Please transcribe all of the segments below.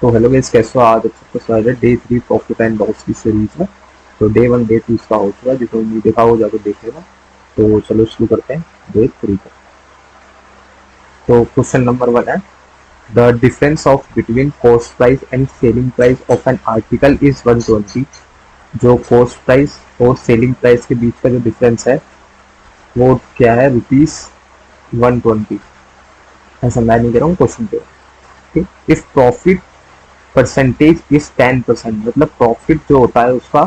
तो hello guys, कैसे हो? आज आपका स्वागत है डे 3 प्रॉफिट एंड लॉस की सीरीज में। तो डे 1 डे 2 इसका हो चुका है, जिसको नहीं देखा हो जाकर देख लेना। तो चलो शुरू करते हैं डे 3 का। तो क्वेश्चन नंबर 1 है, the difference of between cost price and selling price of an article is 120। जो कॉस्ट प्राइस और सेलिंग प्राइस के बीच का जो डिफरेंस है वो क्या है? ₹120। ऐसा मैं नहीं कह रहा हूँ, क्वेश्चन पे। इफ प्रॉफिट परसेंटेज इज 10%, मतलब प्रॉफिट जो होता है उसका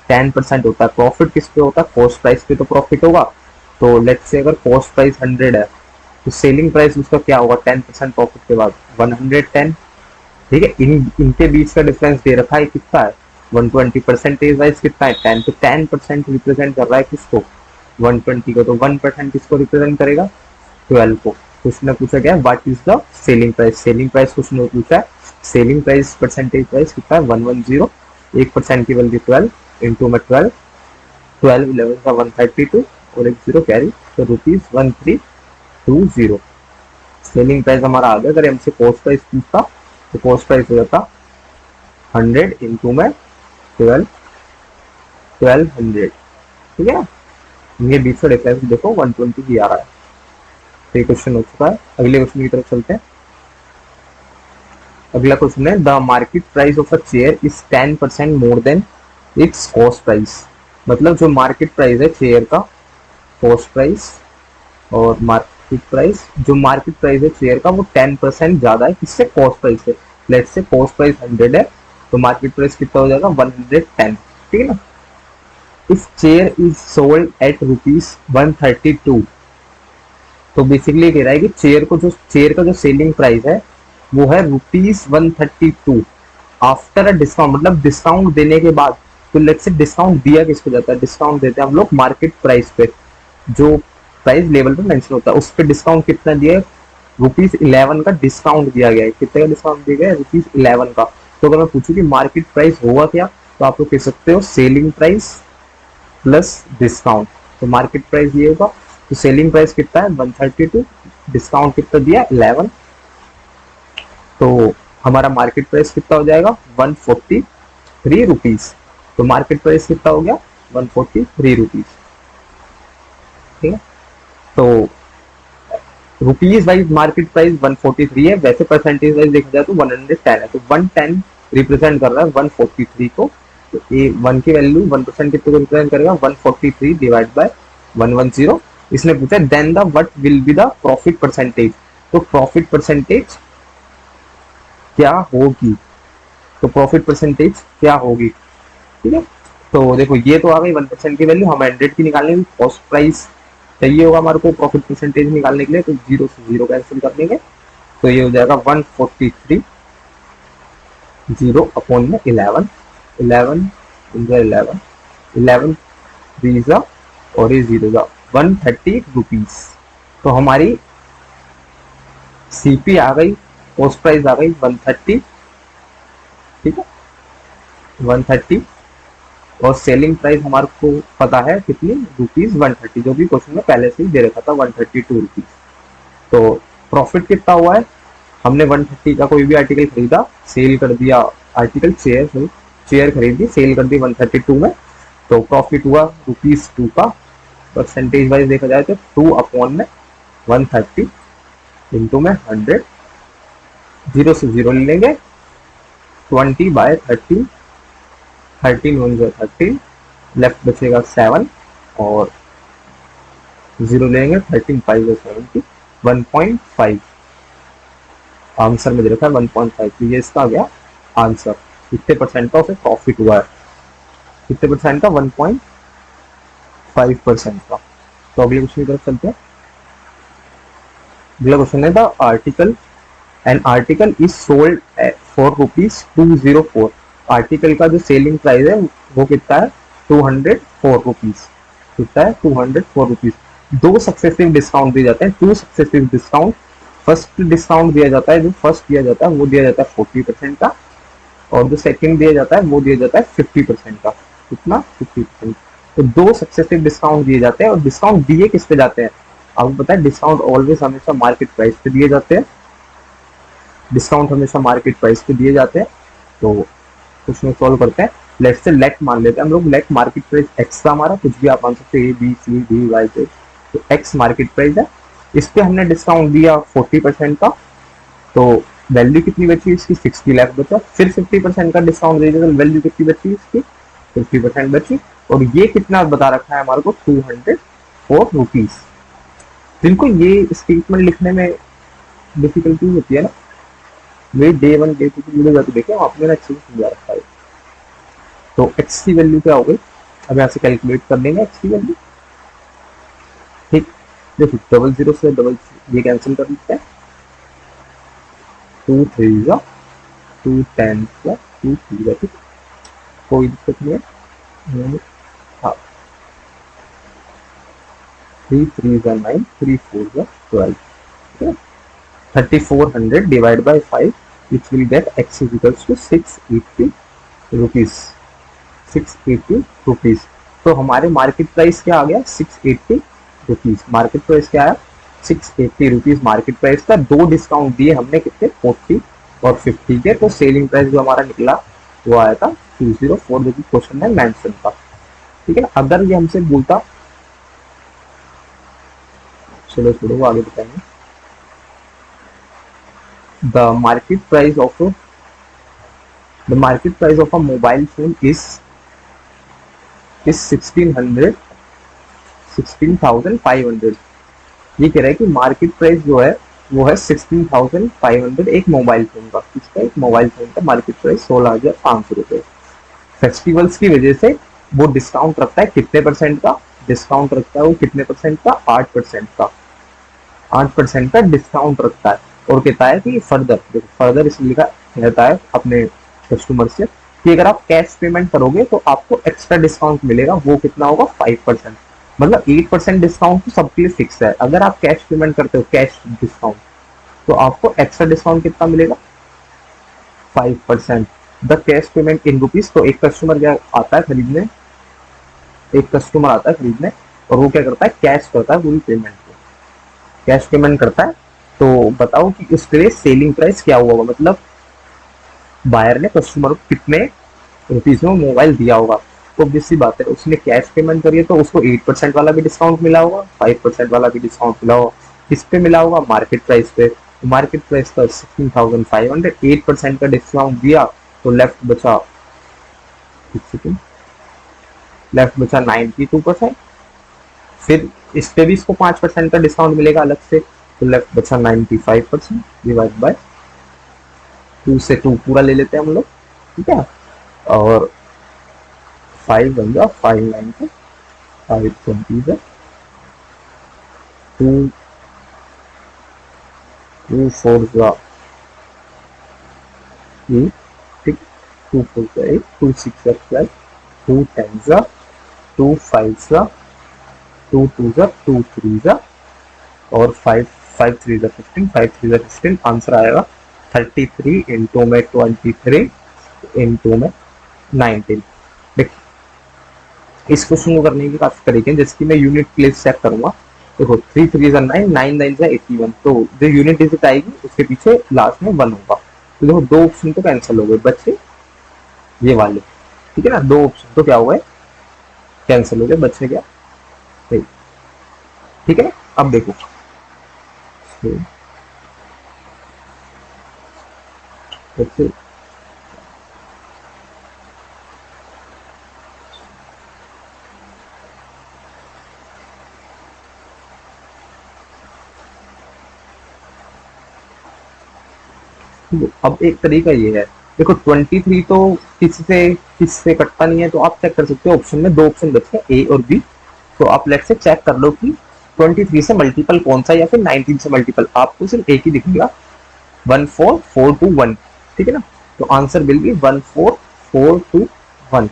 10% होता है। प्रॉफिट किस पे होता है? कॉस्ट प्राइस पे तो प्रॉफिट होगा। तो लेट्स से अगर कॉस्ट प्राइस 100 है तो सेलिंग प्राइस उसका क्या होगा? 10% प्रॉफिट के बाद 110। ठीक है, इनके बीच का डिफरेंस दे रखा है, कितना है? 120। परसेंटेज वाइज कितना है? 10। तो 10% रिप्रेजेंट कर रहा है किसको? 120 को। तो 1% किसको रिप्रेजेंट करेगा? 12 को। क्वेश्चन ने पूछा क्या? What is the selling price? Selling price question ने पूछा है। सेलिंग प्राइस परसेंटेज प्राइस कितना है? 110। 1% की वैल्यू 12 इंटू में 12, 12 11 का 132 और एक जीरो कैरी, तो ₹1320। सेलिंग प्राइस हमारा आ गया। अगर हमसे कॉस्ट प्राइस पूछता तो कॉस्ट प्राइस हो जाता 100 इंटू में 12, 1200। ठीक है ना? ये बीच का डिफरेंस देखो 120 की आ रहा है। तो ये क्वेश्चन हो चुका है। अगले क्वेश्चन की तरफ चलते हैं। अगला क्वेश्चन है, the market price of a chair is 10% more than it's cost price. मतलब जो मार्केट प्राइस है चेयर का, कॉस्ट प्राइस और मार्केट प्राइस, जो मार्केट प्राइस है चेयर का वो 10% ज्यादा है किससे? कॉस्ट प्राइस से। लेट्स से कॉस्ट प्राइस 100 है तो मार्केट प्राइस कितना हो जाएगा? 110। ठीक है ना? If chair is sold at ₹132, तो बेसिकली कह रहा है कि चेयर का जो सेलिंग प्राइस है वो है ₹132 आफ्टर अ डिस्काउंट, मतलब डिस्काउंट देने के बाद। तो लेट्स से डिस्काउंट दिया किसको जाता है? डिस्काउंट देते हैं हम लोग मार्केट प्राइस पे, जो प्राइस लेवल पे मेंशन होता है उस पर डिस्काउंट कितना दिया है? ₹11 का डिस्काउंट दिया गया है। कितने का डिस्काउंट दिया गया है? ₹11 का। तो अगर मैं पूछूं कि मार्केट प्राइस होगा क्या, तो आप लोग कह सकते हो सेलिंग प्राइस प्लस डिस्काउंट। तो मार्केट प्राइस ये होगा। तो सेलिंग प्राइस कितना है? 132। डिस्काउंट कितना दिया? 11। तो हमारा मार्केट प्राइस कितना हो जाएगा? 143 रुपीज। तो मार्केट प्राइस कितना हो गया? 143 रुपीज। ठीक है, तो रुपीज वाइज मार्केट प्राइस 143 है, वैसे परसेंटेज वाइज देखा जाए तो 110 है। तो 110 रिप्रेजेंट कर रहा है 143 को। तो ए 1 की वैल्यू 1% कितने को रिप्रेजेंट करेगा? 143 डिवाइड बाय 110। इसने पूछा then the what will be the profit percentage. तो प्रॉफिट परसेंटेज क्या होगी? तो प्रॉफिट परसेंटेज क्या होगी? ठीक है, तो देखो ये तो आ गई 1% की वैल्यू। हम 100 की निकालने की कॉस्ट प्राइस चाहिए होगा हमारे को प्रॉफिट परसेंटेज निकालने के लिए, तो जीरो से जीरो कैंसिल कर देंगे। तो ये हो जाएगा 143, जीरो अपॉन में 11, 11 इंटू 11, 11 थ्री जा और ये जीरो जा 130 रुपीज। तो हमारी सीपी आ गई, कॉस्ट प्राइस आ गई 130। ठीक है, 130 और सेलिंग प्राइस हमारे को पता है कितनी? ₹130, जो भी क्वेश्चन में पहले से ही दे रखा था 132 रुपीज। तो प्रॉफिट कितना हुआ है? हमने 130 का कोई भी आर्टिकल खरीदा, सेल कर दिया। आर्टिकल चेयर, चेयर खरीदी, सेल कर दी 132 में, तो प्रॉफिट हुआ ₹2 का। परसेंटेज वाइज देखा जाए तो 2 अपॉन में 130 इंटू में 100, जीरो से जीरो ले लेंगे, 20/13, 13 1 13, लेफ्ट बचेगा 7 और जीरो लेंगे, 13 5 70, 1.5 आंसर में दे रखा है 1.5। तो ये इसका आ गया आंसर। कितने परसेंट का उसे प्रॉफिट हुआ है? कितने परसेंट का? 1.5% का। तो अगले क्वेश्चन की तरफ चलते हैं। अगला क्वेश्चन है, the article an article is sold for ₹204। Article का जो सेलिंग प्राइस है वो कितना है? ₹204। कितना है? ₹204। दो सक्सेसिव डिस्काउंट दिए जाते हैं, two successive discount. First discount दिया जाता है, जो फर्स्ट दिया जाता है वो दिया जाता है 40% का, और जो सेकंड दिया जाता है वो दिया जाता है 50% का। कितना? 50%। तो दो सक्सेसिव डिस्काउंट दिए जाते हैं, और डिस्काउंट दिए किस पे जाते हैं? आपको पता है डिस्काउंट ऑलवेज हमेशा मार्केट प्राइस पे दिए जाते हैं। डिस्काउंट हमेशा मार्केट प्राइस पे दिए जाते हैं। तो उसमें सॉल्व करते हैं। लेट से लेट मान लेते हैं हम लोग, लेट मार्केट प्राइस एक्स का हमारा, कुछ भी आप मान सकते हैं, A B C D Y Z. तो एक्स मार्केट प्राइस है, इस पे हमने डिस्काउंट दिया 40% का, तो वैल्यू कितनी बची इसकी, 60 लाख बचा। फिर 50% का डिस्काउंट दे देगा, वैल्यू कितनी बची इसकी, 50% बची। और ये कितना बता रखा है हमारे को, 204 रुपीज। जिनको ये स्टेटमेंट लिखने में डिफिकल्टी होती है ना, वे डे वन डे टू की वीडियो जाके देखें, वहां पे मैंने अच्छे से समझा रखा है। तो एक्स की वैल्यू क्या हो गई, अब यहाँ से कैलकुलेट कर लेंगे एक्स की वैल्यू। ठीक, देखो डबल जीरो से डबल ये कैंसिल कर देते हैं, 2 3 जा 2 10 जा 2 3 जा, ठीक, कोई दिक्कत नहीं है। हाँ, 3 3 जा 9, 3 4 जा 12, ठीक है। 3400 divide by 5, which will get x is equals to 680 rupees, 680 rupees. तो हमारे मार्केट प्राइस क्या आ गया, 680 रुपीज। मार्केट प्राइस क्या आया, 680 रुपीज मार्केट प्राइस का। दो डिस्काउंट दिए हमने कितने, 40 और 50 के। तो सेलिंग प्राइस जो हमारा निकला वो आया था 204, जो कि क्वेश्चन में मेंशन था, ठीक है ना। अगर ये हमसे बोलता, चलो छोड़ो वो आगे बताएंगे। The market price of the market price of a mobile phone is 1600 16,500। ये कह रहा है कि मार्केट प्राइस जो है वो है 16,500 एक मोबाइल फोन का। इसका एक मोबाइल फोन का मार्केट प्राइस 16,500 रुपए। फेस्टिवल्स की वजह से वो डिस्काउंट रखता है कितने परसेंट का, डिस्काउंट रखता है वो कितने परसेंट का, 8% का, 8% का डिस्काउंट रखता है। और कहता है कि फर्दर, देखो फर्दर इसलिए लिखा रहता है अपने कस्टमर से कि अगर आप कैश पेमेंट करोगे तो आपको एक्स्ट्रा डिस्काउंट मिलेगा, वो कितना होगा, 5%। मतलब 8% डिस्काउंट तो सबके लिए फिक्स है। अगर आप कैश पेमेंट करते हो, कैश डिस्काउंट, तो आपको एक्स्ट्रा डिस्काउंट कितना मिलेगा, 5%। The cash payment in rupees. तो एक कस्टमर क्या आता है खरीदने, एक कस्टमर आता है खरीदने और वो क्या करता है, कैश करता है पूरी पेमेंट को, कैश पेमेंट करता है। तो बताओ कि उसके लिए सेलिंग प्राइस क्या हुआ होगा, मतलब बायर ने कस्टमर को कितने रुपीज में मोबाइल दिया होगा। तो ऑब्वियस सी बात है, उसने कैश पेमेंट करी है तो उसको 8% वाला भी डिस्काउंट मिला होगा, 5% वाला भी डिस्काउंट मिला होगा। किस पे मिला होगा, मार्केट प्राइस पे। मार्केट प्राइस पर 16,500, 8% का डिस्काउंट दिया तो लेफ्ट बचा, लेफ्ट बचा 92%। फिर इस पे भी इसको 5% का डिस्काउंट मिलेगा अलग से, तो लेफ्ट बचा 95% डिवाइड बाय 2 से 2 पूरा ले लेते हैं हम लोग, ठीक है। और 5 बन गया, 5 9 का 5 20 है, 2 2 4 का 8, ठीक, 2 4 का 8, 2 6 का 12, 2 10 का 2 5 का 2 2 का 2 3 का और 5 5 3 का 15, 5 3 का 15। आंसर आएगा 33 इंटू में 23 इंटू में 19। देखिए इस क्वेश्चन को करने के काफी तरीके हैं, जैसे कि मैं यूनिट प्लेस चेक करूंगा। देखो 3 3 9, 9 9 81, तो जो यूनिट डिजिट आएगी उसके पीछे लास्ट में 1 होगा। तो देखो दो ऑप्शन तो कैंसिल हो गए, बच्चे ये वाले, ठीक है ना। दो ऑप्शन तो क्या हो गए, कैंसिल हो गए, बच्चे क्या, ठीक है ना। अब देखो बच्चे, अब एक तरीका ये है, देखो 23 तो किसी से कटता नहीं है, तो आप चेक कर सकते हो। ऑप्शन में दो ऑप्शन बचे हैं, ए और बी। तो आप लेट से चेक कर लो कि 23 से मल्टीपल कौन सा, या फिर 19 से मल्टीपल। आपको सिर्फ एक ही दिखेगा, 14421, ठीक है ना। तो आंसर विल बी 14421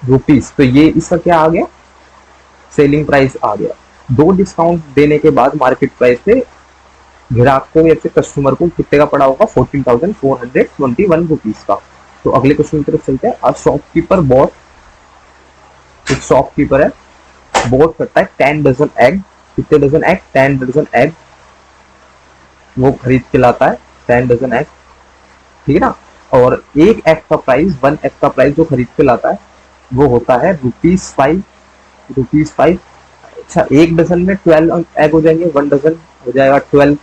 रुपीज। तो ये इसका क्या आ गया, सेलिंग प्राइस आ गया। दो डिस्काउंट देने के बाद मार्केट प्राइस पे ग्राहक को या फिर कस्टमर को कितने का पड़ा होगा, 14,421 रुपीज का। तो अगले क्वेश्चन की तरफ चलते हैं। अब शॉपकीपर बॉट, एक शॉपकीपर है, बॉट करता है 10 डजन एग। कितने डजन एग, 10 डजन एग वो खरीद के लाता है। 10 डजन एग, ठीक है ना। और एक एग का प्राइस, 1 एग का प्राइस जो खरीद के लाता है वो होता है ₹5, ₹5। अच्छा, एक डजन में 12 एग हो जाएंगे, 1 डजन हो जाएगा 12,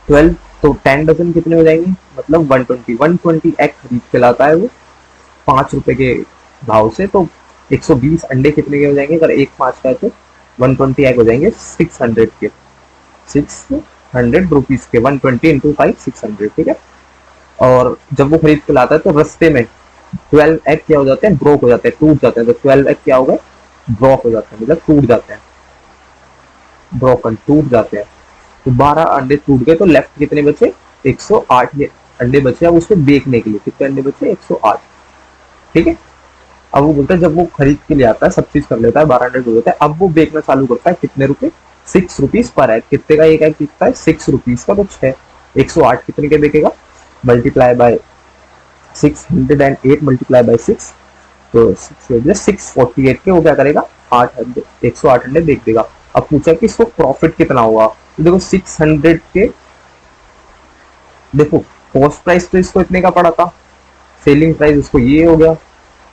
12 तो 10 डजन कितने हो जाएंगे, मतलब 120 एग खरीद के लाता है वो ₹5 के भाव से। तो 120 अंडे कितने के हो जाएंगे, अगर एक 5 का है तो 120 एग हो जाएंगे 600 के, 600 रुपीज के, 120 इंटू 5, 600, ठीक है। और जब वो खरीद के लाता है तो रस्ते में 12 एग क्या हो जाते हैं, ब्रोक हो जाते हैं, टूट जाते हैं। तो 12 एग क्या हो गए, ब्रोक हो जाते हैं, मतलब टूट जाते हैं, ब्रोकन, टूट जाते हैं। तो 12 अंडे टूट गए, तो लेफ्ट कितने बचे, 108 अंडे बचे। अब उसको बेचने के लिए कितने अंडे बचे, 108, ठीक है। अब वो बोलता है जब वो खरीद के लिए आता है, सब चीज कर लेता है, 12 अंडे टूट जाता है, अब वो बेचना चालू करता है कितने रुपए, ₹6 पर एग। कितने का एक एग बिकता है, ₹6 का। तो 108 कितने के बिकेगा, मल्टीप्लाई बाय 608 मल्टीप्लाई बाय 6, तो 648 के वो क्या करेगा, 8 अंडे, 108 अंडे बेच देगा। अब पूछा कि इसको प्रॉफिट कितना हुआ, तो देखो 600 के, देखो कॉस्ट प्राइस तो इसको इतने का पड़ा था, सेलिंग प्राइस इसको ये हो गया,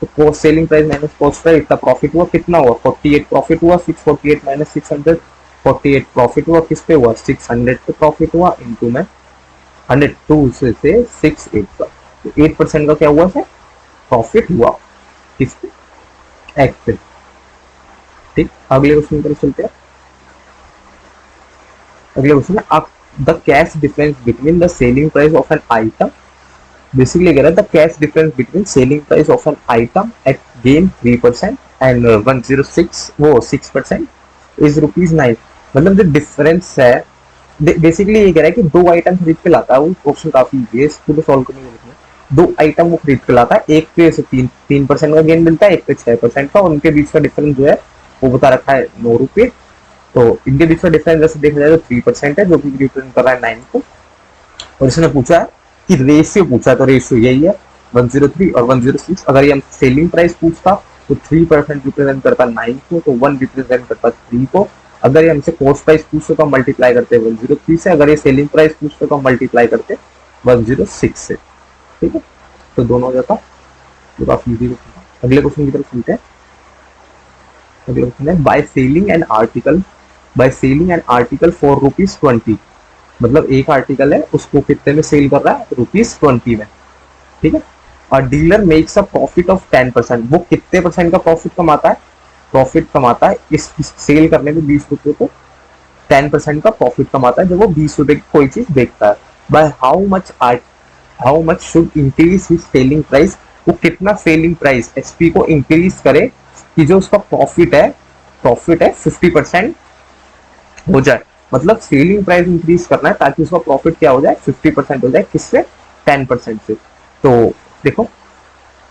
तो cost, selling price minus cost price, इतना प्रॉफिट हुआ, कितना हुआ, 48 प्रॉफिट हुआ, 648 माइनस 600, 48 प्रॉफिट हुआ, किस पे हुआ, 600 पे प्रॉफिट हुआ, इंटू में 102 से 68 का, तो 8% का क्या हुआ सर, प्रॉफिट हुआ, किस पे, एक्ट पे, ठीक। अगले क्वेश्चन की तरफ चलते हैं। अगले क्वेश्चन है, आप the cash difference between the selling price of an item, basically कह रहा है the cash difference between selling price of an item at gain 3% and 106 वो 6% इज ₹9। मतलब जो डिफरेंस है, बेसिकली ये कह रहा है कि दो आइटम खरीद के लाता है वो, क्वेश्चन काफी इजी है, इसको तो सॉल्व करने में, दो आइटम वो खरीद के लाता है, एक पे से 3% का गेन मिलता है, एक पे 6% का, और उनके बीच का डिफरेंस जो है वो बता रखा है ₹9। तो इनके बीच का डिफरेंस जैसे देखा जाए तो 3% है, जो कि रिप्रेजेंट कर रहा है 9 को। और इसने पूछा है कि रेशियो पूछा है, तो रेशियो यही है 103 और 106। अगर ये हम सेलिंग प्राइस पूछता तो 3% रिप्रेजेंट करता 9 को, तो 1 रिप्रेजेंट करता 3 को। अगर ये हमसे कॉस्ट प्राइस पूछते तो हम मल्टीप्लाई करते 103 से, अगर ये सेलिंग प्राइस पूछते तो हम मल्टीप्लाई करते 106 से, ठीक है। तो दोनों हो जाता, तो काफी इजी क्वेश्चन था। अगले क्वेश्चन की तरफ चलते हैं। अगले क्वेश्चन है, by selling an article for ₹20, मतलब एक आर्टिकल है उसको कितने में सेल कर रहा है, ₹20 में, ठीक है। और dealer makes a profit of 10%, वो कितने परसेंट का प्रॉफिट कमाता है, प्रॉफिट कमाता है इस सेल करने में ₹20 को 10% का प्रॉफिट कमाता है जब वो ₹20 की कोई चीज बेचता है। By how much should increase his selling price, वो कितना सेलिंग प्राइस एसपी को इंक्रीज करे कि जो उसका प्रॉफिट है 50% हो जाए। मतलब सेलिंग प्राइस इंक्रीज करना है ताकि उसका प्रॉफिट क्या हो जाए, 50% हो जाए, किससे, 10% से। तो देखो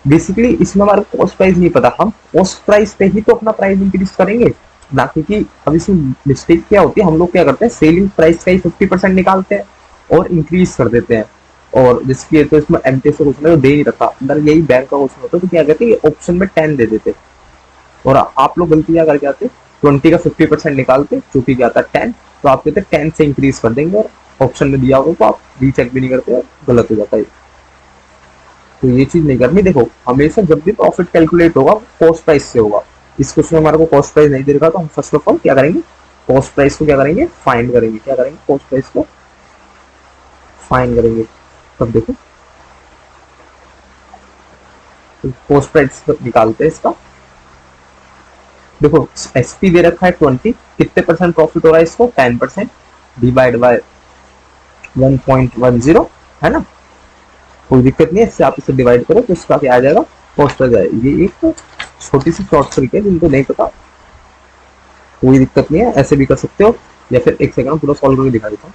बेसिकली इसमें हमारा कॉस्ट प्राइस नहीं पता, हम कॉस्ट प्राइस पे ही तो अपना प्राइस इंक्रीज करेंगे ना, क्योंकि अब इसमें मिस्टेक क्या होती है, हम लोग क्या करते हैं, सेलिंग प्राइस का ही 50% निकालते हैं और इंक्रीज कर देते हैं। और जिसकी तो इसमें एमटी से क्वेश्चन है तो दे नहीं रखा, अंदर यही बैंक का क्वेश्चन होता है तो क्या कहते हैं, ऑप्शन में 10 दे देते, और आप लोग गलती क्या करके आते, 20 का 50% निकालते जो कि क्या आता है 10, तो आप कहते 10 से इंक्रीज कर देंगे, और ऑप्शन में दिया होगा तो आप रीचेक भी नहीं करते और गलत हो जाता है। तो ये चीज नहीं करनी। देखो हमेशा जब भी प्रॉफिट कैलकुलेट होगा कॉस्ट प्राइस से होगा। इस क्वेश्चन में हमारे को कॉस्ट प्राइस नहीं दे रखा, तो हम फर्स्ट ऑफ ऑल क्या करेंगे, कॉस्ट प्राइस को क्या करेंगे, फाइंड करेंगे, क्या करेंगे, कॉस्ट प्राइस को फाइंड करेंगे। तब देखो कॉस्ट प्राइस निकालते हैं इसका। देखो एसपी दे रखा है 20, कितने परसेंट प्रॉफिट हो रहा है इसको, 10%, डिवाइड बाय 1.10, है ना, कोई दिक्कत नहीं है, इससे आप इसे डिवाइड करो तो इसका क्या आ जाएगा, कॉस्ट आ जाएगा। ये एक छोटी सी शॉर्ट ट्रिक है, जिनको नहीं पता कोई दिक्कत नहीं है, ऐसे भी कर सकते हो, या फिर एक सेकंड पूरा सॉल्व करके दिखा देता हूँ।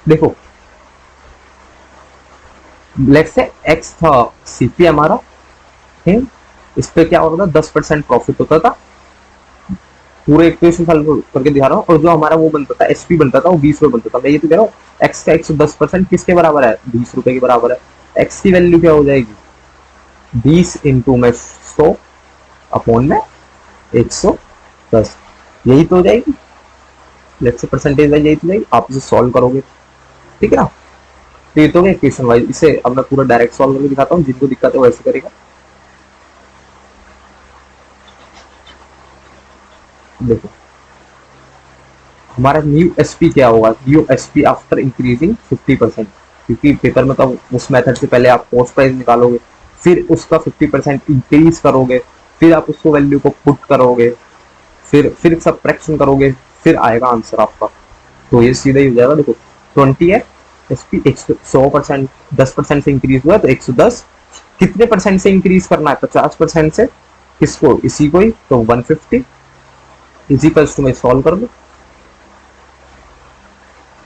देखो लेट्स से एक्स था सीपी हमारा, इस पे क्या होता था, 10% प्रॉफिट होता था, पूरे इक्वेशन सॉल्व करके दिखा रहा हूँ। और जो हमारा वो बनता था एसपी बनता था वो 20 रुपए बनता था। मैं ये तो कह रहा हूँ एक्स का 110% किसके बराबर है, 20 रुपए के बराबर है। एक्स की वैल्यू क्या हो जाएगी, 20 इंटू में 100 अपॉन में 110, यही तो हो जाएगी, लेट्स से परसेंटेज वाइज यही तो जाएगी। आप इसे सॉल्व करोगे ठीक है ना। तो ये तो है इक्वेशन वाइज। इसे अब मैं पूरा डायरेक्ट सॉल्व करके दिखाता हूँ, जिनको दिक्कत है वैसे करेगा। देखो हमारा न्यू एसपी क्या होगा, न्यू एसपी आफ्टर इंक्रीजिंग 50%, क्योंकि पेपर में तो उस मेथड से पहले आप कॉस्ट प्राइस निकालोगे, फिर उसका 50% इंक्रीज करोगे, फिर आप उसको वैल्यू को पुट करोगे, फिर सब्ट्रैक्शन करोगे, फिर आएगा आंसर आपका। तो ये सीधा ही हो जाएगा। देखो 20 है एसपी, 100%, 10% से इंक्रीज हुआ तो 110, कितने परसेंट से इंक्रीज करना है, 50% से, किसको, इसी को ही, तो 150 इजिकल्स टू, मैं सॉल्व कर दो,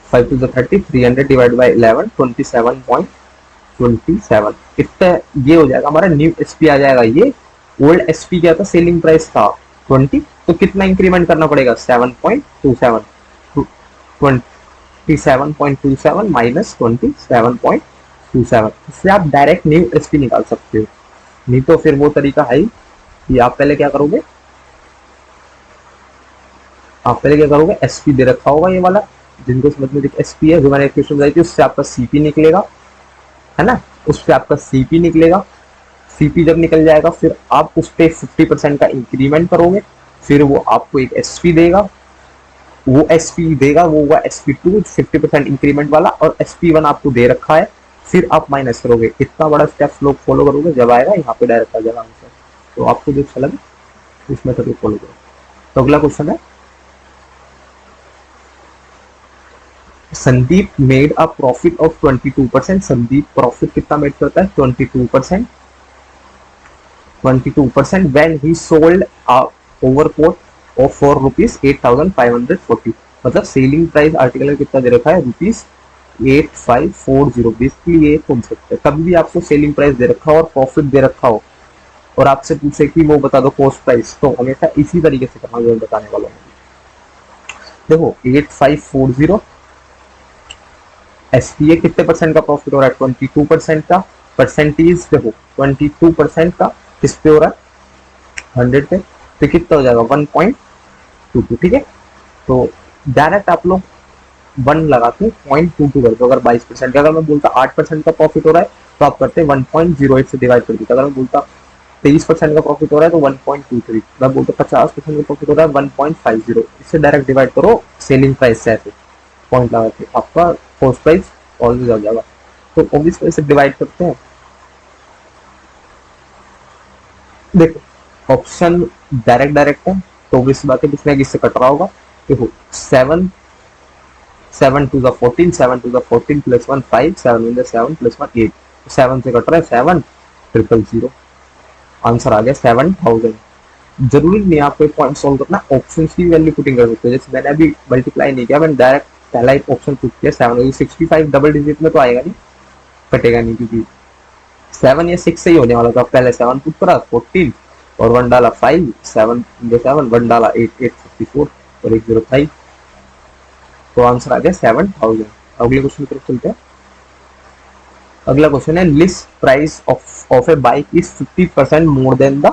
5 to the 30, 300 डिवाइड बाई 11, 27.27 कितना, ये हो जाएगा हमारा न्यू एसपी आ जाएगा। ये ओल्ड एसपी क्या था, सेलिंग प्राइस था 20, तो कितना इंक्रीमेंट करना पड़ेगा, 7.27, 27.27 माइनस 27.27, इससे आप डायरेक्ट न्यू एसपी निकाल सकते हो। नहीं तो फिर वो तरीका है कि आप पहले क्या करोगे, एसपी दे रखा होगा ये वाला, जिनको समझ में एसपी है, जो मैंने क्वेश्चन बताई थी, उससे आपका सीपी निकलेगा, है ना, उससे आपका सीपी निकलेगा। सीपी जब निकल जाएगा फिर आप उस पर 50% का इंक्रीमेंट करोगे, फिर वो आपको एक एसपी देगा, वो एसपी देगा, वो होगा एसपी 2 50% इंक्रीमेंट वाला, और एसपी 1 आपको दे रखा है, फिर आप माइनस करोगे। इतना बड़ा स्टेप लोग फॉलो करोगे, जब आएगा यहाँ पे डायरेक्ट आ जाएगा आंसर। तो आपको जो अच्छा लगे उस मेथड को फॉलो करो। तो अगला क्वेश्चन है, Sandeep made a profit of 22%। Sandeep profit कितना मेड करता है, 22%, 22% when he sold a overcoat of for rupees 8540। मतलब सेलिंग प्राइस आर्टिकल का कितना दे रखा है, रुपीज 8540। बेसिकली ये कौन सकता है, कभी भी आपको सेलिंग प्राइस दे रखा हो और प्रॉफिट दे रखा हो और आपसे पूछे कि वो बता दो कॉस्ट प्राइस, तो हमेशा इसी तरीके से करना, जो बताने वाला हूँ। देखो 8540 एसपीए कितने परसेंट का प्रॉफिट हो रहा है, 22% का। परसेंटेज देखो 22% का किस पे हो रहा है, 100 पे, तो कितना हो जाएगा 1.22। ठीक है, तो डायरेक्ट आप लोग 1 लगा के 0.22 कर दो। अगर 22% का, अगर मैं बोलता 8% का प्रॉफिट हो रहा है तो आप करते 1.08 से डिवाइड कर देते। अगर मैं बोलता 23% का प्रॉफिट हो रहा है तो 1.23, मैं बोलता 50% का प्रॉफिट हो रहा है 1.50, इससे डायरेक्ट डिवाइड करो सेलिंग प्राइस से, ऐसे पॉइंट लगा के आपका कॉस्ट प्राइस ऑलवेज आ जाएगा। तो ऑब्वियस से डिवाइड करते हैं। देखो ऑप्शन डायरेक्ट डायरेक्ट है, तो ऑब्वियस बात है किसने किससे कट रहा होगा। देखो 7, 7 to the 14, 7 to the 14 plus 1 5, 7 in the 7 plus 1 8, 7 से कट रहा है 7,000, आंसर आ गया 7000। जरूरी नहीं है आपको एक पॉइंट सॉल्व करना, ऑप्शन की वैल्यू पुटिंग कर सकते हो। जैसे मैंने अभी मल्टीप्लाई नहीं किया, मैंने डायरेक्ट पहला एक ऑप्शन पुट किया 7, 65 डबल डिजिट में तो आएगा नहीं, कटेगा नहीं, क्योंकि 7 या 6 से ही होने वाला था। पहले 7 पुट करा, 14 और 1 डाला 5, 7 इंटू 7, 1 डाला 8, 854 और 105, तो आंसर आ गया 7000। अगले क्वेश्चन की तरफ चलते हैं। अगला क्वेश्चन है, list price of A bike is 50% more than the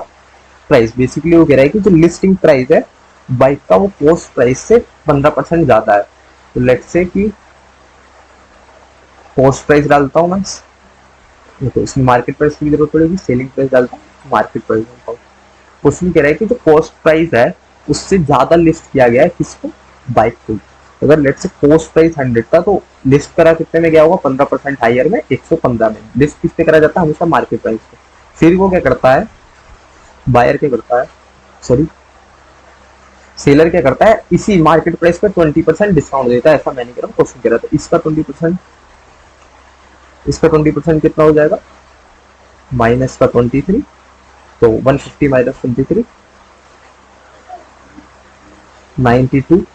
price. Basically वो कह रहा है कि जो लिस्टिंग प्राइस है बाइक का, वो कॉस्ट प्राइस से 15% ज्यादा है। तो लेट्स से कि कॉस्ट प्राइस डालता हूँ मैं, तो इसमें मार्केट प्राइस की जरूरत पड़ेगी, सेलिंग प्राइस डालता हूँ, मार्केट प्राइस डालता हूँ। क्वेश्चन कह रहा है कि जो कॉस्ट प्राइस है उससे ज्यादा लिस्ट किया गया है किसको, बाइक को। अगर लेट्स से कॉस्ट प्राइस 100 था तो लिस्ट करा कितने में गया होगा, 15% हायर में, 115 में। लिस्ट किस पे करा जाता है, हमेशा मार्केट प्राइस पे। फिर वो क्या करता है, बायर क्या करता है, सॉरी सेलर क्या करता है, इसी मार्केट प्राइस पे 20% डिस्काउंट देता है। ऐसा मैं नहीं कह रहा हूँ, क्वेश्चन कह रहा था। इसका 20%, इसका 20% कितना हो जाएगा, माइनस का 23, तो 150 माइनस 23, 92,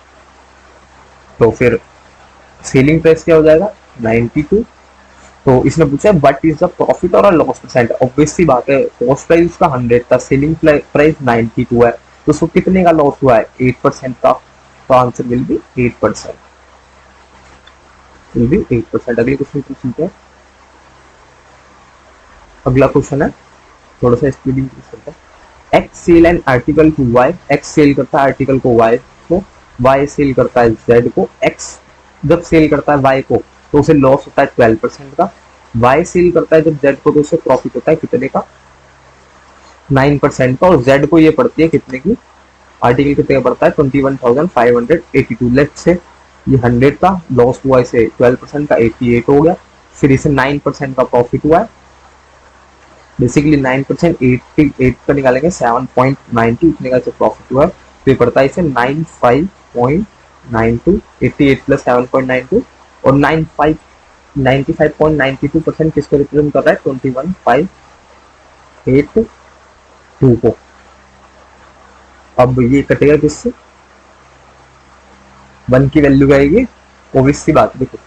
तो फिर सेलिंग प्राइस क्या हो जाएगा 92। तो इसने पूछा व्हाट इज द प्रॉफिट और लॉस परसेंट। ऑब्वियसली बात है, कॉस्ट प्राइस उसका 100 था, सेलिंग प्राइस 92 है, तो उसको कितने का लॉस हुआ है, 8% का। तो answer will be 8%, will be 8%। अगले क्वेश्चन को सुनते हैं। अगला क्वेश्चन है, थोड़ा सा स्पीडिंग करते हैं। X sell an article to Y, X sell करता है आर्टिकल को वाई को, वाई सेल करता है जेड को। एक्स जब सेल करता है वाई को, तो उसे लॉस होता है 12% का। वाई सेल करता है जब जेड को, तो उसे प्रॉफिट होता है कितने का, 9% का। और जेड को ये पड़ती है कितने की, आर्टिकल कितने का पड़ता है, 21,582। लेट से ये 100 का लॉस हुआ, इसे 12% का 88 हो गया। फिर इसे 9% का प्रॉफिट हुआ है। बेसिकली 9% 88 का निकालेंगे 7.92, इतने का प्रॉफिट हुआ है। तो ये पड़ता है इसे 95.92, 88 प्लस 7.92, और 95.92% किसको रिप्रेजेंट कर रहा है, 21,582 को। अब ये कटेगा किससे, 1 की वैल्यू आएगी, ओबियस सी बात है। देखो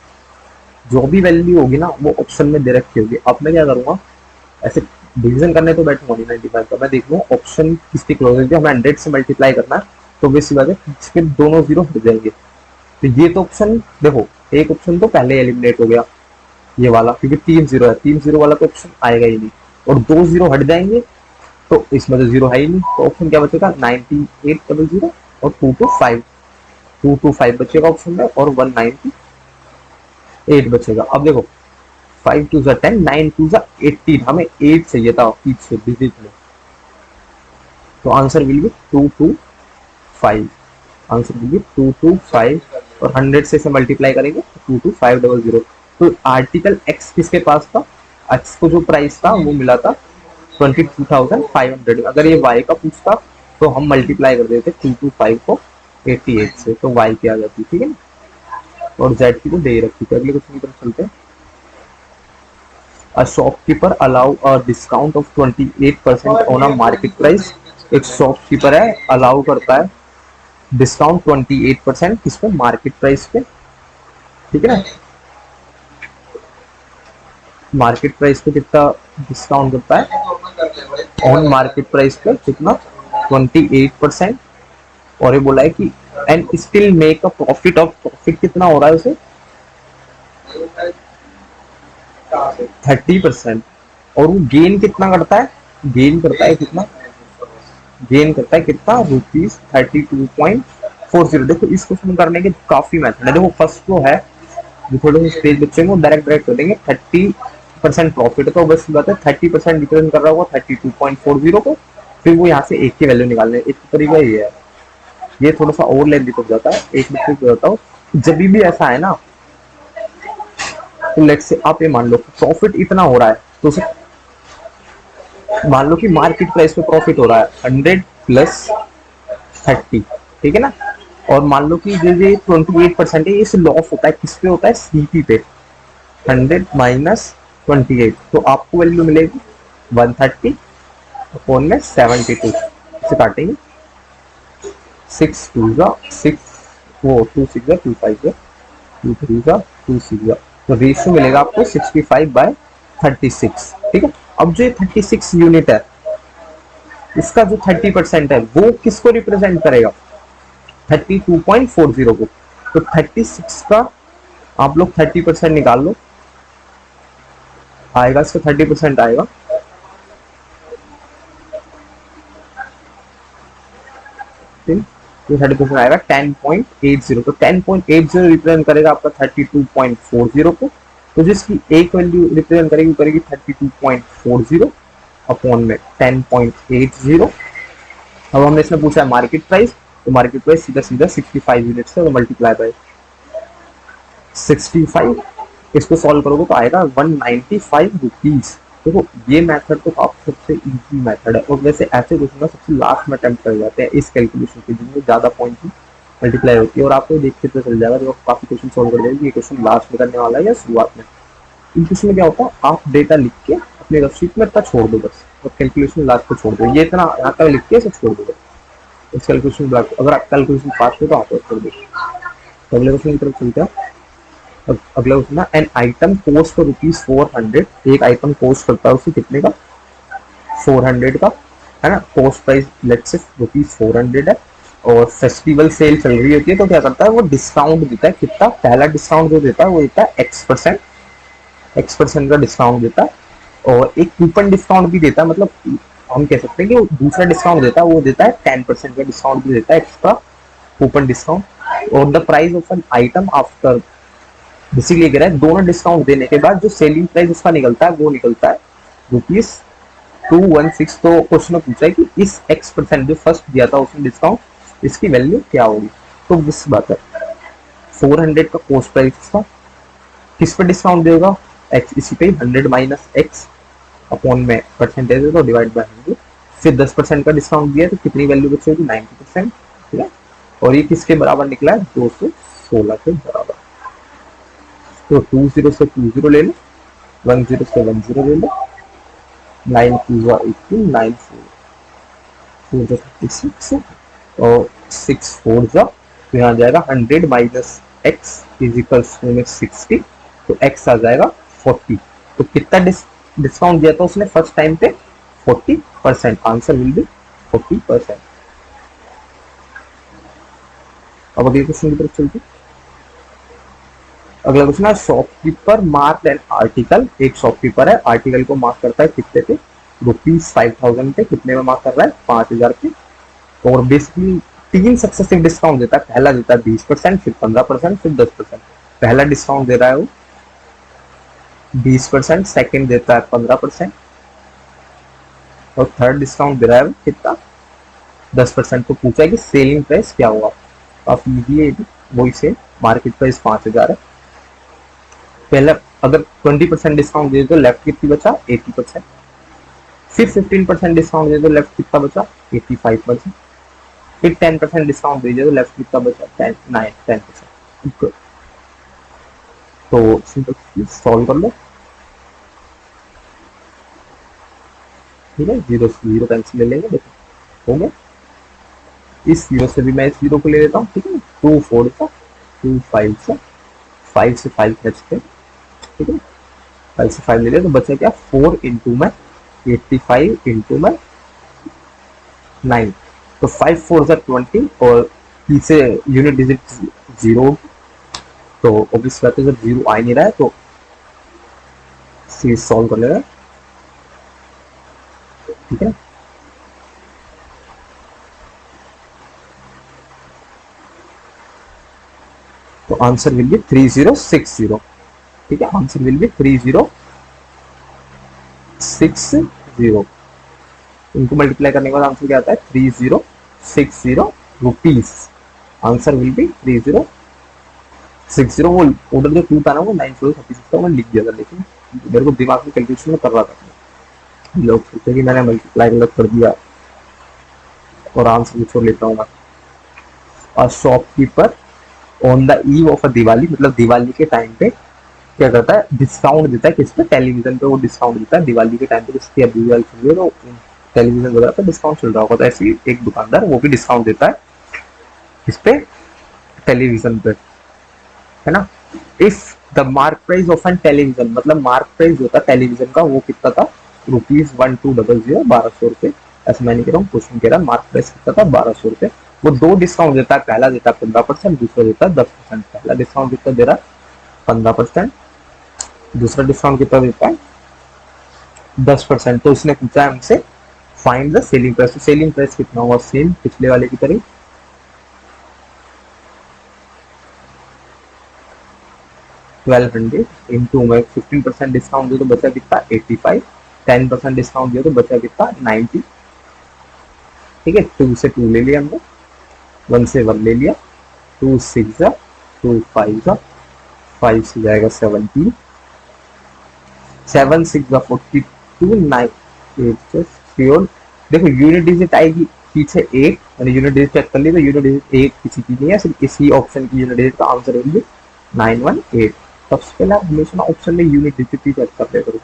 जो भी वैल्यू होगी ना वो ऑप्शन में दे रखी होगी। अब मैं क्या करूंगा, ऐसे डिवीजन करने तो बैठूंगा नहीं 95 का, मैं देख लूँ ऑप्शन किसकी क्लोज है, हमें 100 से मल्टीप्लाई करना है, तो बेसिक बात है इसके दोनों जीरो हट जाएंगे। तो ये तो ऑप्शन देखो, एक ऑप्शन तो पहले एलिमिनेट हो गया ये वाला, क्योंकि 3 जीरो है, 3 जीरो वाला तो ऑप्शन आएगा ही नहीं, और 2 जीरो हट जाएंगे, तो इसमें तो जीरो है ही नहीं। तो ऑप्शन क्या बचेगा, 9800 और 225 बचेगा ऑप्शन में, और 198 बचेगा। अब देखो 5 2 10, 9 2 18, हमें 8 चाहिए था पीछे डिजिट में, तो answer will be 225। Answer will be 225, और 100 से इसे मल्टीप्लाई करेंगे 22500। तो आर्टिकल एक्स किसके पास था, एक्स को जो प्राइस था वो मिला था 22,500। अगर ये वाई का पूछता तो हम मल्टीप्लाई कर देते 225 को 88 से, तो वाई की आ जाती, ठीक है ना, और जेड की तो दे रखी थी। अगले क्वेश्चन की तरफ चलते हैं। A shopkeeper allow a discount of 28% on a market price। एक शॉपकीपर है, अलाउ करता है डिस्काउंट 28% किस पे, मार्केट प्राइस पे, ठीक है ना। मार्केट प्राइस पे कितना डिस्काउंट करता है, ऑन मार्केट प्राइस पे कितना, 28%। और ये बोला है कि and still make a profit of, profit कितना हो रहा है उसे, 30%। और वो गेन कितना करता है, गेन करता है कितना, गेन करता है कितना, ₹32.40। देखो इस क्वेश्चन करने के काफी मेथड है। देखो फर्स्ट जो है, जो थोड़े से स्टेज बच्चे हैं डायरेक्ट कर देंगे, 30% प्रॉफिट, तो बस बात है 30% रिप्रेजेंट कर रहा होगा 32.40 को। फिर वो यहाँ से एक की वैल्यू निकालने, एक तरीका ये है। ये थोड़ा सा और लेंदी हो जाता है, एक मिनट बताता हूँ। जब भी ऐसा है ना, तो लेट्स से आप ये मान लो प्रॉफिट इतना हो रहा है, तो उसे मान लो कि मार्केट प्राइस पे प्रॉफिट हो रहा है 100 प्लस 30, ठीक है ना। और मान लो कि ये 28% है, इसे लॉस होता है किस पे होता है, सीपी पे, 100 माइनस 28, तो आपको वैल्यू मिलेगी 130 अपॉन में 72, इसे काटेंगे 6 2 6, वो 2 6 2 5 2 3 2 6, तो रेशियो मिलेगा आपको 65/36, ठीक है। अब जो 36 यूनिट है, इसका जो 30% है वो किसको रिप्रेजेंट करेगा, 32.40 को। तो 36 का आप लोग 30% निकाल लो, आएगा इसका 30% आएगा, तो 30% आएगा 10.80। तो 10.80 रिप्रेजेंट करेगा आपका 32.40 को। तो जिसकी एक वैल्यू रिप्रेजेंट करेगी करेगी 32.40 अपॉन में 10.80। अब हमने इसमें पूछा है मार्केट प्राइस, तो मार्केट प्राइस सीधा सीधा 65 यूनिट से मल्टीप्लाई बाय 65, इसको सॉल्व करोगे तो आएगा 195 रुपीज। देखो ये मेथड तो काफी सबसे इजी मेथड है, और वैसे ऐसे क्वेश्चन ना सबसे लास्ट में अटेम्प्ट कर जाते हैं इस कैलकुलेशन के, जिनमें ज्यादा पॉइंट की मल्टीप्लाई होती है। और आपको देख के तो चल जाएगा जब आप काफी क्वेश्चन सॉल्व कर देंगे, ये क्वेश्चन लास्ट में करने वाला है या शुरुआत में। इन क्वेश्चन में क्या होता है, आप डेटा लिख के अपने वर्कशीट में इतना छोड़ दो बस, और कैलकुलेशन लास्ट को छोड़ दो, ये इतना यहाँ तक लिख के सब छोड़ दो इस कैलकुलेशन ब्लॉक। अगर आप कैलकुलेशन पास हो तो आप छोड़ दो। तो अगले क्वेश्चन की तरफ चलते हैं। अगला क्वेश्चन है, एन आइटम कोस्ट फॉर ₹400। एक आइटम कोस्ट करता है उसे कितने का, 400 का, है ना। कोस्ट प्राइस लेट्स से ₹400 है, और फेस्टिवल सेल चल रही होती है, तो क्या करता है वो डिस्काउंट देता है कितना, पहला डिस्काउंट जो देता है वो देता है X% का डिस्काउंट देता है, और एक कूपन डिस्काउंट भी देता है। मतलब हम कह सकते हैं कि वो दूसरा डिस्काउंट देता है, वो देता है 10% का डिस्काउंट भी देता है, एक्स्ट्रा कूपन डिस्काउंट। और the price of an item after basically कह रहा है दोनों डिस्काउंट देने के बाद जो सेलिंग प्राइस उसका निकलता है वो निकलता है ₹216। तो क्वेश्चन में पूछा है कि इस X% जो फर्स्ट दिया था उसने डिस्काउंट, इसकी वैल्यू क्या होगी। तो इस बात है 400 का कॉस्ट प्राइस था, किस पे डिस्काउंट देगा, एक्स, इसी पे 100 माइनस एक्स अपॉन में परसेंटेज है तो डिवाइड बाय 100। फिर 10% का डिस्काउंट दिया तो कितनी वैल्यू बचेगी 90%, ठीक है। और ये किसके बराबर निकला है 216 के बराबर। तो 20 से 20 ले लो, 10 से 10 ले लो, 9 2 जा 18, 9 4 जा 36 और 6 4 जा, तो यहाँ जाएगा 100 minus X is equals to 60, तो एक्स आ जाएगा 40। तो कितना डिस्काउंट दिया था उसने फर्स्ट टाइम पे 40%, आंसर विल बी 40%। अब अगले क्वेश्चन की तरफ चलते। अगला क्वेश्चन है शॉपकीपर मार्क एन आर्टिकल। एक शॉपकीपर है, आर्टिकल को मार्क करता है कितने पे, ₹5000 पे। कितने में मार्क कर रहा है 5000 पे। और बेसिकली 3 सक्सेसिव डिस्काउंट देता है। पहला देता है 20%, फिर 15%, फिर 10%। पहला डिस्काउंट दे रहा है वो 20%, सेकंड देता है 15% और थर्ड डिस्काउंट दे रहा है वो कितना 10%। तो पूछा है कि सेलिंग प्राइस क्या होगा। काफी इजी है, वही से मार्केट प्राइस 5000 है। पहला अगर 20% डिस्काउंट दे तो लेफ्ट कितनी बचा 80%, फिर 15% डिस्काउंट दे तो लेफ्ट कितना बचा 85%, फिर 10% डिस्काउंट दीजिए तो लेफ्ट कितना बचा 10%। तो सिंपल सॉल्व कर लो, ठीक है। जीरो से जीरो कैंसिल ले लेंगे, देखो हो गया। इस जीरो से भी मैं इस जीरो को ले लेता हूँ, ठीक है। 2 4 का 2 5 का 5 से 5 बचते हैं, ठीक है। 5 से 5 ले लिया तो बचा क्या 4 इंटू में 85 इंटू में 9, तो 5 4 जा 20 और पीछे यूनिट डिजिट जीरो। तो ऑब्वियस बात है जब जीरो आ नहीं रहा है तो सीरीज सॉल्व कर लेगा, ठीक है। तो आंसर विल बी 3060, ठीक है। Answer will be 3060। इनको मल्टीप्लाई करने के बाद आंसर क्या आता है 3060 रुपीज। Answer will be 3060। वो ऑर्डर जो टू था ना वो 936 था, मैं लिख दिया था, लेकिन मेरे को दिमाग में कैलकुलेशन में कर रहा था। लोग सोचते कि मैंने मल्टीप्लाई गलत कर दिया और आंसर कुछ और लेता हूँ मैं। और shopkeeper on the eve of a Diwali, मतलब दिवाली के टाइम पे क्या करता है डिस्काउंट देता है किस पे, टेलीविजन पे वो डिस्काउंट देता है। दिवाली के टाइम पे जिसकी अभी दिवाली चल रही है तो टेलीविजन वगैरह पे डिस्काउंट चल रहा होगा, तो ऐसे ही एक दुकानदार वो भी डिस्काउंट देता है इस पे टेलीविजन पे, है ना। If the mark price of an television, मतलब मार्क प्राइस होता है टेलीविजन का वो कितना था ₹1200, 1200 रुपए। ऐसा मैं नहीं कह रहा हूँ, क्वेश्चन कह रहा है मार्क प्राइस कितना था 1200 रुपए। वो दो डिस्काउंट देता है, पहला देता है 15%, दूसरा देता है 10%। पहला डिस्काउंट कितना दे रहा है 15%, दूसरा डिस्काउंट कितना देता है 10%। तो उसने पूछा है हमसे फाइंड द सेलिंग प्राइस। तो सेलिंग प्राइस कितना होगा सेम पिछले वाले की तरह 1200 इंटू में 15% डिस्काउंट दिया तो बचा कितना 85, 10% डिस्काउंट दिया तो बचा कितना 90, ठीक है। 2 से 2 ले लिया हमने, 1 से 1 ले लिया, 2 6 जा 2 5 जा 5 से जाएगा 17, 7 6 जा 42, 9 8 3 और देखो यूनिट डिजिट आएगी पीछे 8, मैंने यूनिट डिजिट चेक कर ली तो यूनिट डिजिट 1 किसी की नहीं है, सिर्फ इसी ऑप्शन की यूनिट डिजिट का आंसर होगी 918। सबसे पहले आप हमेशा ऑप्शन में यूनिट डिजिट ही चेक कर लिया करो,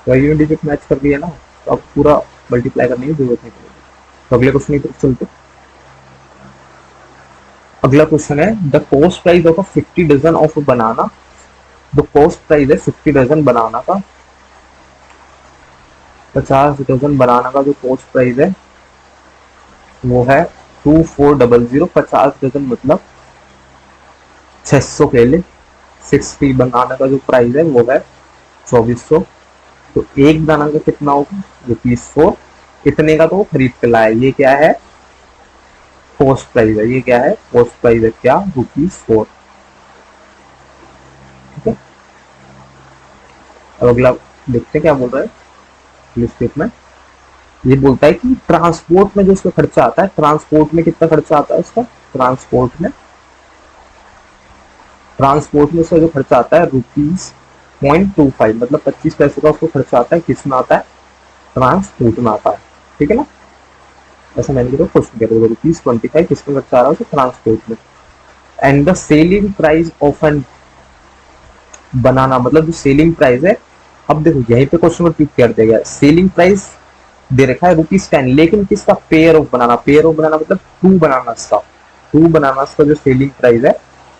तो यूनिट डिजिट मैच कर लिया ना तो अब पूरा मल्टीप्लाई करने की जरूरत नहीं पड़ेगी। तो अगले क्वेश्चन की तरफ चलते। अगला क्वेश्चन है the cost price of a 50 dozen of banana. The cost price है 50 डजन बनाना का, 50 डजन बनाना का जो कॉस्ट प्राइस है वो है 2400। 50 डजन मतलब 600 के लिए, 60 बनाना का जो प्राइस है वो है 2400। तो एक दाना का कितना होगा ₹4। इतने का तो वो खरीद के लाया, ये क्या है कॉस्ट प्राइस है, ये क्या है कॉस्ट प्राइस है क्या ₹4, ठीक है। अब अगला देखते हैं क्या बोल रहा है स्टेटमेंट। ये बोलता है कि ट्रांसपोर्ट में जो उसका खर्चा आता है, ट्रांसपोर्ट में कितना खर्चा आता है उसका, ट्रांसपोर्ट में उसका जो खर्चा आता है ₹0.25, मतलब 25 पैसे का उसको खर्चा आता है, किस में आता है, ट्रांसपोर्ट में आता है। ठीक है ना, ऐसा मैंने किया क्वेश्चन किया था, ₹25 किसमें खर्चा आ रहा है उसे, ट्रांसपोर्ट में। And the selling price of an banana, मतलब जो सेलिंग प्राइस है, अब देखो यहीं पे क्वेश्चन को टिक कर दिया गया, सेलिंग प्राइस दे रखा है ₹10, लेकिन किसका, pair of banana, pair of बनाना मतलब टू बनाना का जो सेलिंग प्राइस है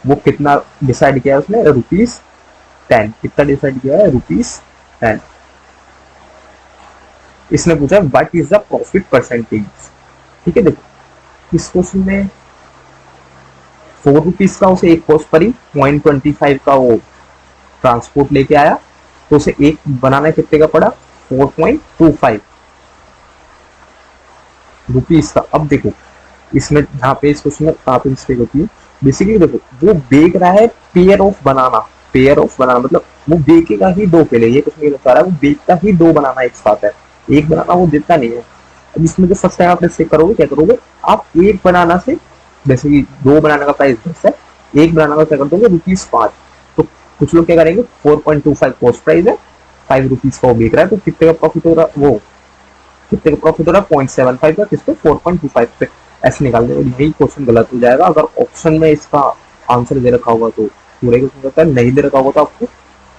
वो कितना डिसाइड किया है उसने, ₹10। कितना डिसाइड किया है, ₹10। इसने पूछा what is the profit percentage. ठीक है, देखो इस क्वेश्चन में ₹4 का उसे एक कॉस्ट पड़ी, 0.25 का वो ट्रांसपोर्ट लेके आया, तो उसे एक बनाना कितने का पड़ा, ₹4.25 का। अब देखो इसमें जहाँ पे इस क्वेश्चन में कहाँ पे मिस्टेक होती है, बेसिकली देखो वो बेच रहा है पेयर ऑफ बनाना मतलब वो बेचेगा ही दो, पहले ये कुछ नहीं बता रहा है, वो बेचता ही दो बनाना एक साथ है, एक बनाना वो देता नहीं है। अब इसमें जो फर्स्ट टाइम आप चेक करोगे, क्या करोगे आप, एक बनाना से, जैसे कि दो बनाना का प्राइस 10 है, एक बनाना का क्या कर दोगे, ₹5। तो कुछ लोग क्या करेंगे, 4.25 कॉस्ट प्राइस है, ₹5 का वो बेच रहा है, तो कितने का प्रॉफिट हो रहा, वो कितने का प्रॉफिट हो रहा है, 0.75 का, किसको, 4.25 पे, ऐसे निकाल दे। और यही क्वेश्चन गलत हो जाएगा अगर ऑप्शन में इसका आंसर दे रखा होगा, तो पूरे क्वेश्चन होता है, नहीं दे रखा होगा तो आपको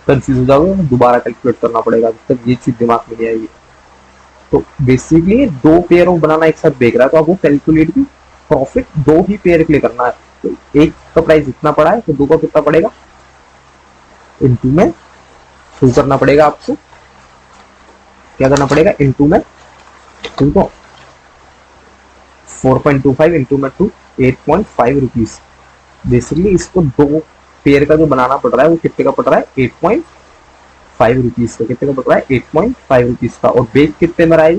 कंफ्यूज हो जाओगे, दोबारा कैलकुलेट करना पड़ेगा, जब तक ये चीज दिमाग में नहीं आएगी। तो बेसिकली दो पेयर ऑफ बनाना एक साथ बेच रहा है, तो आपको कैलकुलेट भी प्रॉफिट दो ही पेयर के लिए करना है। तो एक का प्राइस इतना पड़ा है, तो दो का कितना पड़ेगा, इनटू में टू करना पड़ेगा आपको, क्या करना पड़ेगा, इनटू में टू को 4.25 इंटू में टू, ₹8.5। बेसिकली इसको दो पेयर का जो बनाना पड़ रहा है वो कितने का पड़ रहा है, ₹8.5 का, कितने का पड़ रहा है, ₹8.5 का। और बेच कितने में रहा है,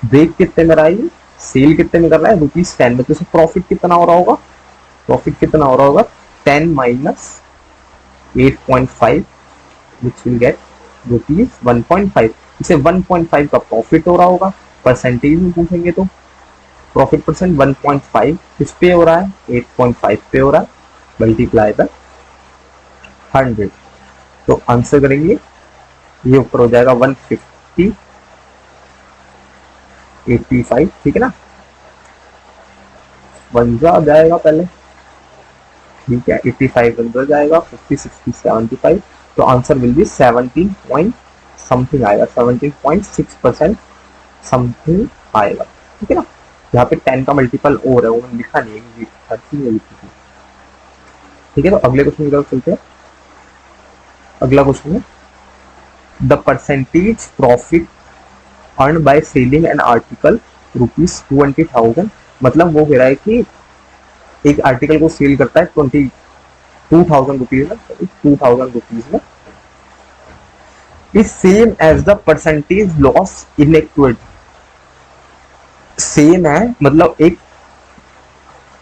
बेच कितने में रहा है, सेल कितने में कर रहा है, ₹10 में। तो प्रॉफिट कितना हो रहा होगा, प्रॉफिट कितना हो रहा होगा, 10 माइनस 8.5 विच विल गेट ₹1.5। इसे 1.5 का प्रॉफिट हो रहा होगा, परसेंटेज में पूछेंगे तो प्रॉफिट परसेंट 1.5 किस पे हो रहा है, 8.5 पे हो रहा है, मल्टीप्लाई बाय 100। तो आंसर करेंगे, ये ऊपर हो जाएगा 150, 85, ठीक है ना, 1 जाएगा पहले, ठीक है, 85 बन जाएगा, 50, 60, 75। तो answer will be 17 point something आएगा, 17.6% समथिंग आएगा। ठीक है ना, यहाँ पे 10 का मल्टीपल और है, वो मैंने लिखा नहीं है, हर चीज लिखी थी। ठीक है, तो अगले क्वेश्चन की तरफ चलते हैं। अगला क्वेश्चन है the percentage profit earn by selling an article ₹20,000। मतलब वो कह रहा है कि एक आर्टिकल को सेल करता है ₹22,000 में, ₹2,000 में, is same as the percentage loss in equity. Same है मतलब एक,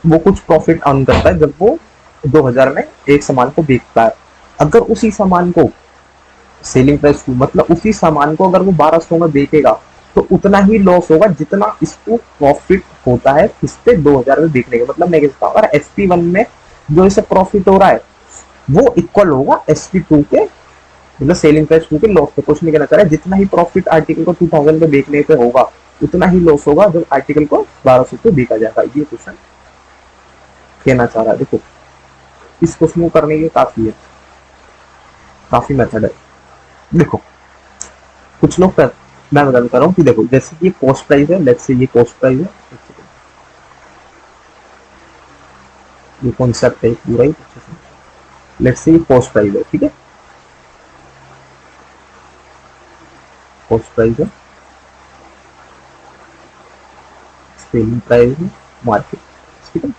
वो कुछ प्रॉफिट अर्न करता है जब वो 2000 में एक सामान को बेचता है, अगर उसी सामान को सेलिंग प्राइस मतलब उसी सामान को अगर वो 1200 में बेचेगा तो उतना ही लॉस होगा जितना इसको प्रॉफिट होता है इस पे 2000 में बेचने का। मतलब मैं कहता हूँ अगर SP1 में जो इसे प्रॉफिट हो रहा है वो इक्वल होगा SP2 के, मतलब सेलिंग प्राइस 2 के लॉस पे। कुछ नहीं कहना चाह रहा है, जितना ही प्रॉफिट आर्टिकल को 2000 पे बेचने पे होगा उतना ही लॉस होगा जब आर्टिकल को 1200 पे बेचा जाएगा। ये क्वेश्चन कहना चाह रहा है। देखो इस क्वेश्चन को करने के काफी मेथड है। देखो कुछ लोग मैं बता रहा हूँ कि देखो जैसे ये कॉस्ट प्राइस है, लेट्स से ये कॉस्ट प्राइस है, ये कॉन्सेप्ट है पूरा ही, लेट्स से ये कॉस्ट प्राइस है, ठीक है, कॉस्ट प्राइस है, सेलिंग प्राइस है, मार्केट, ठीक है।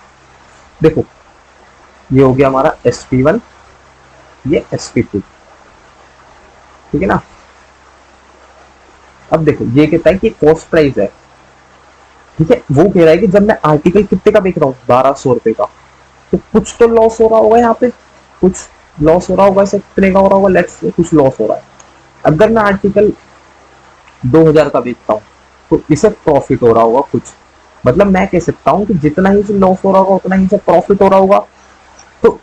देखो ये हो गया हमारा SP1, ये SP2, ठीक है ना। अब देखो ये कहता है कि कॉस्ट प्राइस है, ठीक है, वो कह रहा है कि जब मैं आर्टिकल कितने का बेच रहा हूँ, ₹1200 का, तो कुछ तो लॉस हो रहा होगा यहाँ पे, कुछ लॉस हो रहा होगा, इसे कितने का हो रहा होगा, लेट्स से कुछ लॉस हो रहा है। अगर मैं आर्टिकल 2000 का बेचता हूँ तो इसे प्रॉफिट हो रहा होगा कुछ, मतलब मैं कह सकता हूँ कि जितना ही लॉस हो रहा होगा उतना ही से प्रॉफिट हो रहा होगा। तो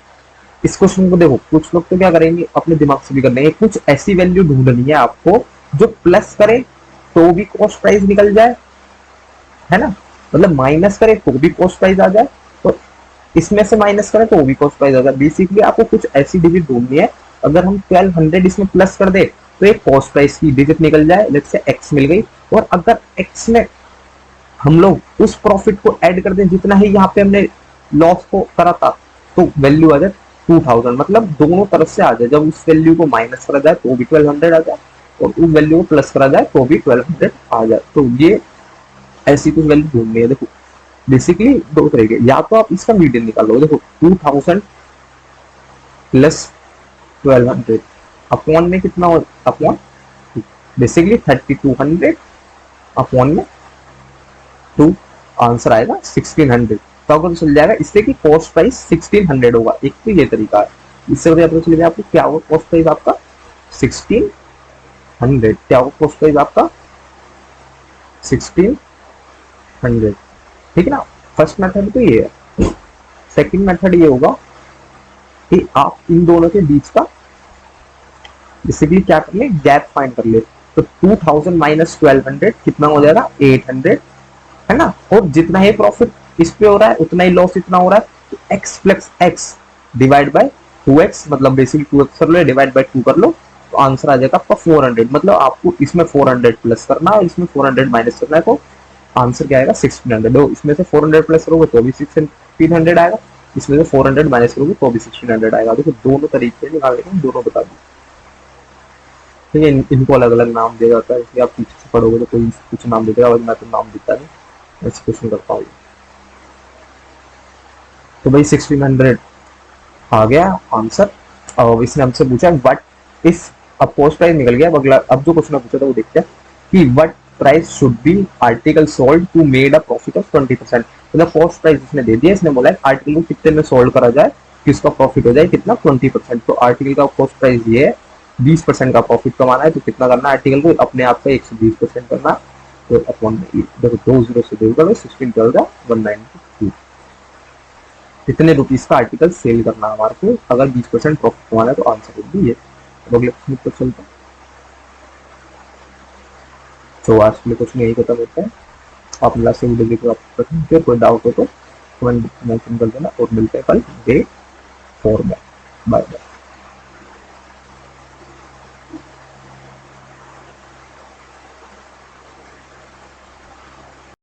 इस क्वेश्चन को देखो, कुछ लोग तो क्या करेंगे, अपने दिमाग से भी कर लेंगे, कुछ ऐसी वैल्यू ढूंढनी है आपको जो प्लस करे तो भी कॉस्ट प्राइस निकल जाए, है ना, मतलब माइनस करे तो भी कॉस्ट प्राइस आ जाए, तो इसमें से माइनस करें तो भी कॉस्ट प्राइस आ जाए। बेसिकली आपको कुछ ऐसी डिजिट ढूंढनी है, अगर हम 1200 इसमें प्लस कर दे तो एक कॉस्ट प्राइस की डिजिट निकल जाए, लेट्स से एक्स मिल गई, और अगर एक्स में हम लोग उस प्रॉफिट को ऐड कर दें जितना ही यहाँ पे हमने लॉस को करा था, तो वैल्यू आ जाए 2000, मतलब दोनों तरफ से आ जाए, जब उस वैल्यू को माइनस करा जाए तो भी 1200 आ जाए, और उस वैल्यू को प्लस करा जाए तो भी 1200 आ जाए। तो ये ऐसी कुछ वैल्यू ढूंढनी है। देखो बेसिकली दो तरीके, या तो आप इसका मीडियन निकालो, देखो 2000 प्लस 1200 अपॉन में कितना हो, अपॉन बेसिकली 3200 अपॉन में 2, आंसर आएगा 1600। तो आपको तो चल जाएगा इससे कि कॉस्ट प्राइस 1600 होगा। एक तो ये तरीका है, इससे पता चल जाएगा आपको क्या होगा कॉस्ट प्राइस आपका 1600, क्या होगा कॉस्ट प्राइस आपका 1600, ठीक है ना। फर्स्ट मेथड तो ये है। सेकंड मेथड ये होगा कि आप इन दोनों के बीच का बेसिकली क्या कर ले, गैप फाइंड कर ले। तो 2000 माइनस 1200 कितना हो जाएगा 800, है ना, और जितना ही प्रॉफिट इस पे हो रहा है उतना ही लॉस इतना हो रहा है, तो x plus x divide by 2x, मतलब बेसिकली 2x कर लो, डिवाइड बाय 2 कर लो, तो आंसर आ जाएगा आपका 400। मतलब आपको इसमें 400 प्लस करना है और इसमें 400 माइनस करना है, तो आंसर क्या आएगा 1600। इसमें से 400 प्लस करोगे तो भी 1600 आएगा, इसमें से 400 माइनस करोगे तो भी 1600 आएगा। देखो दोनों तरीके निकाल देंगे, दोनों बता दी, ठीक है। इनको अलग अलग नाम दिया जाता है, इसलिए आप पीछे से पढ़ोगे तो कोई कुछ नाम देगा, और मैं तो नाम देता नहीं, ऐसे क्वेश्चन करता हूँ। तो भाई 1600 आ गया आंसर। और इसने हमसे पूछा व्हाट इफ, अब पोस्ट प्राइस निकल गया। अब अगला, अब जो क्वेश्चन पूछा था वो देखते हैं कि what price should be article sold to made a profit of 20%। मतलब पोस्ट प्राइस इसने दे दिया, इसने बोला आर्टिकल को कितने में सोल्ड करा जाए कि उसका प्रॉफिट हो जाए कितना 20%। तो आर्टिकल का पोस्ट प्राइस ये है, 20% का प्रॉफिट कमाना है, तो कितना करना है आर्टिकल को अपने आप का 120% करना। तो अपॉन देखो 2 जीरो से देगा 16 चलेगा 192, कितने रुपीज का आर्टिकल सेल करना है हमारे को, अगर 20% प्रॉफिट कमाना है तो आंसर होगी ये। अब अगले क्वेश्चन पर चलते हैं। तो आज के लिए क्वेश्चन यही खत्म होता है। आप लास्ट से वीडियो देखो, आपको प्रश्न कोई डाउट हो तो कमेंट मेंशन कर देना, और मिलते हैं कल डे 4 में। Bye bye.